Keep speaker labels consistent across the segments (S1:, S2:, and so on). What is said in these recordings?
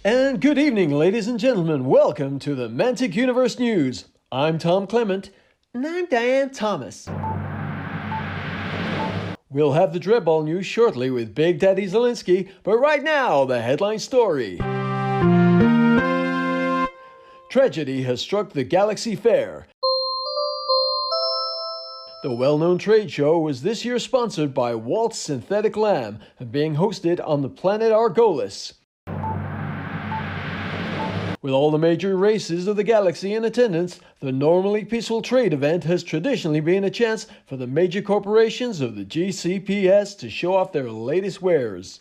S1: And good evening, ladies and gentlemen. Welcome to the Mantic Universe News. I'm Tom Clement.
S2: And I'm Diane Thomas.
S1: We'll have the Dreadball news shortly with Big Daddy Zelensky, but right now, the headline story. Tragedy has struck the Galaxy Fair. The well-known trade show was this year sponsored by Walt's Synthetic Lamb and being hosted on the planet Argolis. With all the major races of the galaxy in attendance, the normally peaceful trade event has traditionally been a chance for the major corporations of the GCPS to show off their latest wares.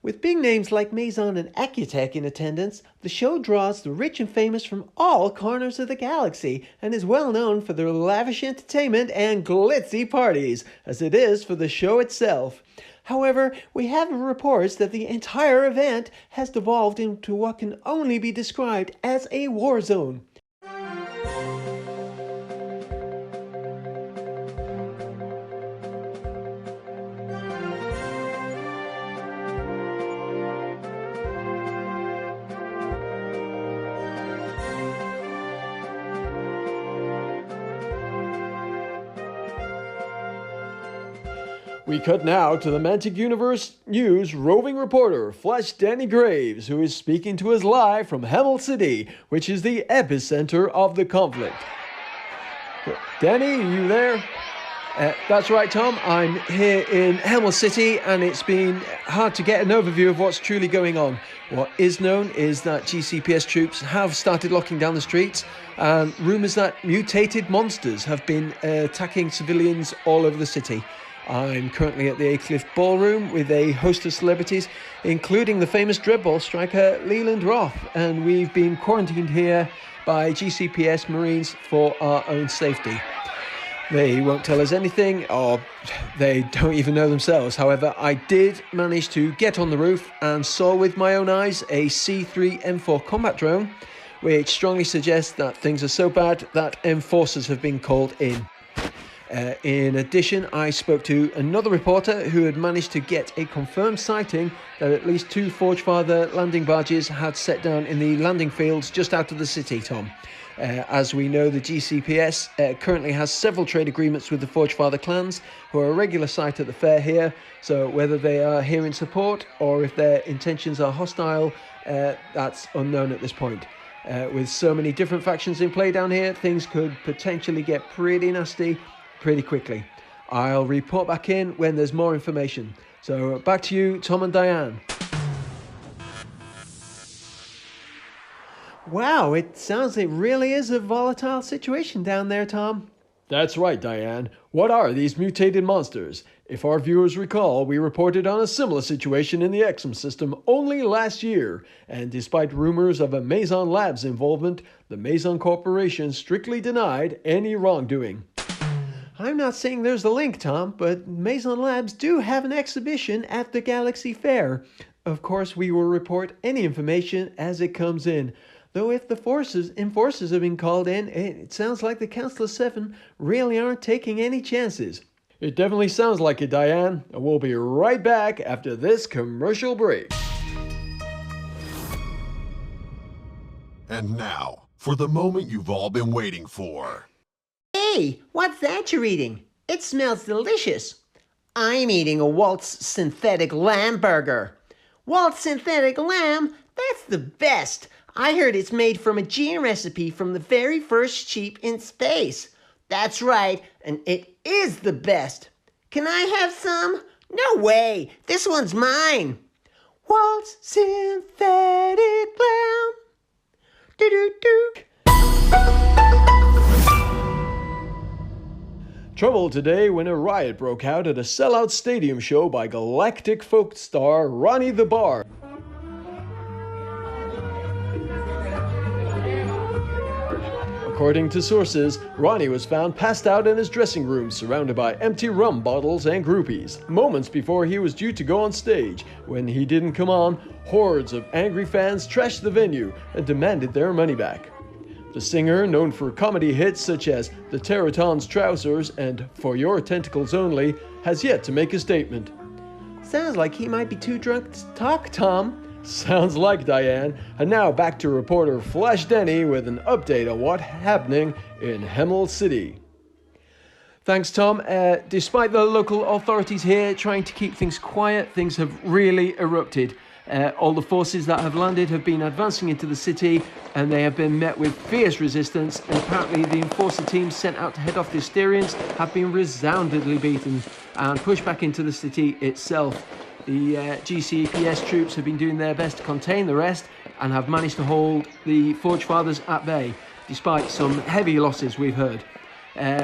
S2: With big names like Maison and Accutech in attendance, the show draws the rich and famous from all corners of the galaxy and is well known for their lavish entertainment and glitzy parties, as it is for the show itself. However, we have reports that the entire event has devolved into what can only be described as a war zone.
S1: We cut now to the Mantic Universe News roving reporter, Flash Danny Graves, who is speaking to us live from Hamel City, which is the epicenter of the conflict. Danny, are you there?
S2: That's right, Tom. I'm here in Hamel City, and it's been hard to get an overview of what's truly going on. What is known is that GCPS troops have started locking down the streets, and rumours that mutated monsters have been attacking civilians all over the city. I'm currently at the A-Cliff Ballroom with a host of celebrities, including the famous Dreadball striker Leland Roth, and we've been quarantined here by GCPS Marines for our own safety. They won't tell us anything, or they don't even know themselves. However, I did manage to get on the roof and saw with my own eyes a C3 M4 combat drone, which strongly suggests that things are so bad that enforcers have been called in. In addition, I spoke to another reporter who had managed to get a confirmed sighting that at least 2 Forgefather landing barges had set down in the landing fields just out of the city, Tom. As we know, the GCPS currently has several trade agreements with the Forgefather clans, who are a regular sight at the fair here, so whether they are here in support or if their intentions are hostile, that's unknown at this point. With so many different factions in play down here, things could potentially get pretty nasty pretty quickly. I'll report back in when there's more information. So back to you, Tom and Diane. Wow, it sounds like it really is a volatile situation down there, Tom.
S1: That's right, Diane. What are these mutated monsters? If our viewers recall, we reported on a similar situation in the Exum system only last year, and despite rumors of a Maison Labs involvement, the Maison Corporation strictly denied any wrongdoing.
S2: I'm not saying there's a link, Tom, but Maison Labs do have an exhibition at the Galaxy Fair. Of course, we will report any information as it comes in. Though if the enforcers have been called in, it sounds like the Council of Seven really aren't taking any chances.
S1: It definitely sounds like it, Diane. And we'll be right back after this commercial break.
S3: And now, for the moment you've all been waiting for.
S4: Hey, what's that you're eating? It smells delicious. I'm eating a Walt's Synthetic Lamb burger. Walt's Synthetic Lamb? That's the best. I heard it's made from a gene recipe from the very first sheep in space. That's right, and it is the best. Can I have some? No way, this one's mine. Walt's Synthetic Lamb. Do-do-do.
S1: Trouble today when a riot broke out at a sellout stadium show by galactic folk star Ronnie the Bar. According to sources, Ronnie was found passed out in his dressing room surrounded by empty rum bottles and groupies, moments before he was due to go on stage. When he didn't come on, hordes of angry fans trashed the venue and demanded their money back. The singer, known for comedy hits such as The Terraton's Trousers and For Your Tentacles Only, has yet to make a statement.
S2: Sounds like he might be too drunk to talk, Tom.
S1: Sounds like Diane. And now back to reporter Flash Denny with an update on what's happening in Emerald City.
S2: Thanks, Tom. Despite the local authorities here trying to keep things quiet, things have really erupted. All the forces that have landed have been advancing into the city, and they have been met with fierce resistance, and apparently the enforcer teams sent out to head off the Asterians have been resoundingly beaten and pushed back into the city itself. The GCPS troops have been doing their best to contain the rest and have managed to hold the Forge Fathers at bay, despite some heavy losses we've heard.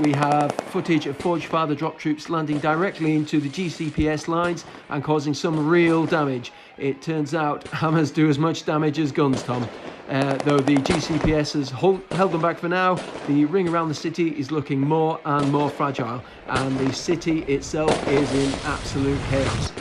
S2: We have footage of Forge Father drop troops landing directly into the GCPS lines and causing some real damage. It turns out hammers do as much damage as guns, Tom. Though the GCPS has held them back for now, the ring around the city is looking more and more fragile, and the city itself is in absolute chaos.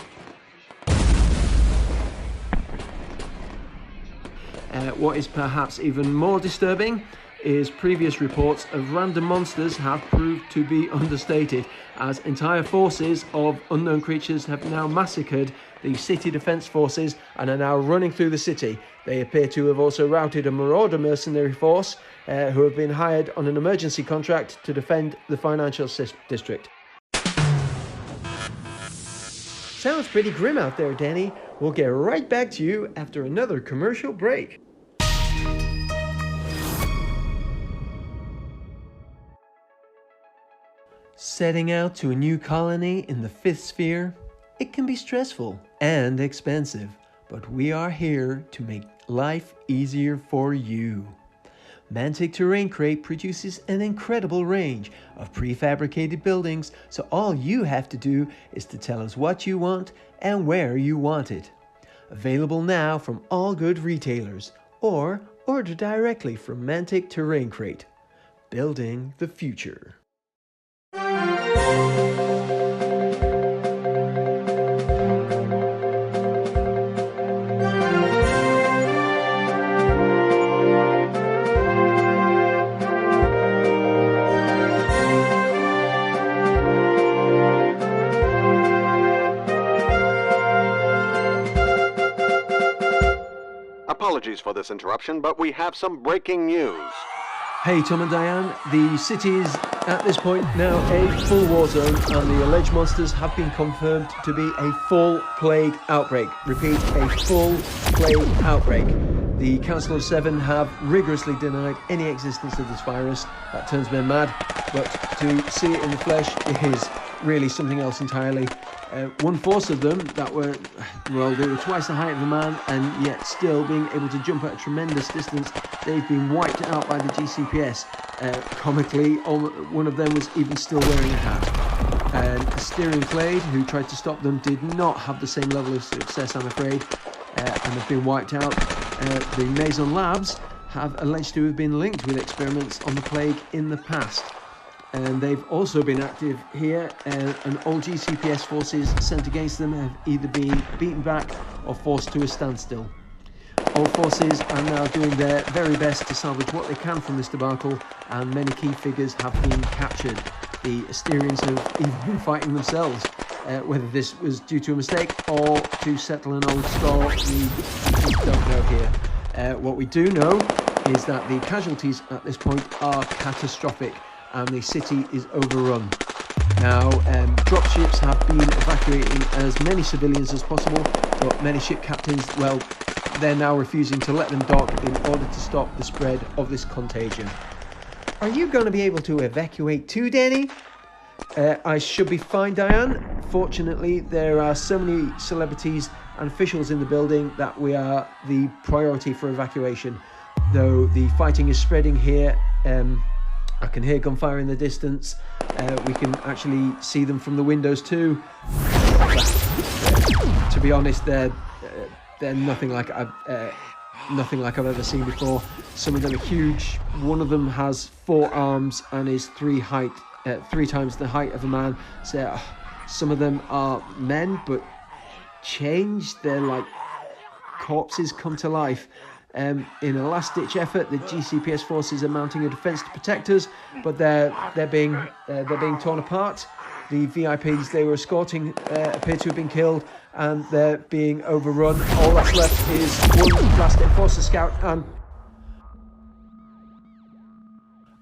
S2: What is perhaps even more disturbing is previous reports of random monsters have proved to be understated, as entire forces of unknown creatures have now massacred the city defense forces and are now running through the city. They appear to have also routed a marauder mercenary force who have been hired on an emergency contract to defend the financial district.
S1: Sounds pretty grim out there, Danny. We'll get right back to you after another commercial break.
S2: Setting out to a new colony in the 5th sphere, it can be stressful and expensive, but we are here to make life easier for you. Mantic Terrain Code produces an incredible range of prefabricated buildings, so all you have to do is to tell us what you want and where you want it. Available now from all good retailers, or order directly from Mantic Terrain Code. Building the future.
S5: Apologies for this interruption, but we have some breaking news.
S2: Hey Tom and Diane, the city is at this point now a full war zone, and the alleged monsters have been confirmed to be a full plague outbreak. Repeat, a full plague outbreak. The Council of Seven have rigorously denied any existence of this virus. That turns men mad, but to see it in the flesh is really something else entirely. One force of them that were, well, they were twice the height of a man and yet still being able to jump at a tremendous distance. They've been wiped out by the GCPS. Comically, one of them was even still wearing a hat. Asterian Clade, who tried to stop them, did not have the same level of success, I'm afraid, and have been wiped out. The Maison Labs have alleged to have been linked with experiments on the plague in the past. And they've also been active here, and all GCPS forces sent against them have either been beaten back or forced to a standstill. All forces are now doing their very best to salvage what they can from this debacle, and many key figures have been captured. The Asterians have even been fighting themselves. Whether this was due to a mistake or to settle an old score, we just don't know here. What we do know is that the casualties at this point are catastrophic, and the city is overrun. Now, dropships have been evacuating as many civilians as possible, but many ship captains, well, they're now refusing to let them dock in order to stop the spread of this contagion.
S1: Are you going to be able to evacuate too, Danny?
S2: I should be fine, Diane. Fortunately, there are so many celebrities and officials in the building that we are the priority for evacuation. Though the fighting is spreading here, I can hear gunfire in the distance. We can actually see them from the windows too. To be honest, they're nothing like I've ever seen before. Some of them are huge. One of them has 4 arms and is 3 times the height of a man. So some of them are men, but changed. They're like corpses come to life. In a last-ditch effort, the GCPS forces are mounting a defence to protect us, but they're being torn apart. The VIPs they were escorting appear to have been killed, and they're being overrun. All that's left is one last Enforcer Scout, and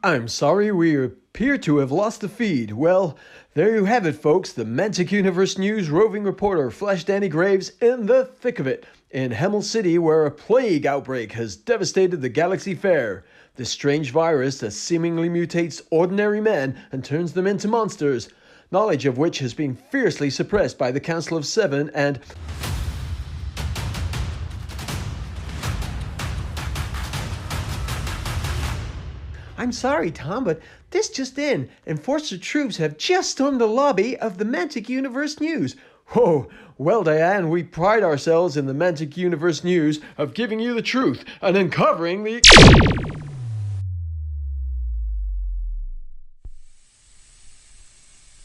S1: I'm sorry, we appear to have lost the feed. Well, there you have it, folks. The Mantic Universe News roving reporter Flash Danny Graves in the thick of it in Hemel City, where a plague outbreak has devastated the Galaxy Fair. This strange virus that seemingly mutates ordinary men and turns them into monsters, knowledge of which has been fiercely suppressed by the Council of Seven and...
S2: I'm sorry, Tom, but this just in. Enforcer troops have just stormed the lobby of the Mantic Universe News.
S1: Whoa, well, Diane, we pride ourselves in the Mantic Universe News of giving you the truth and uncovering the...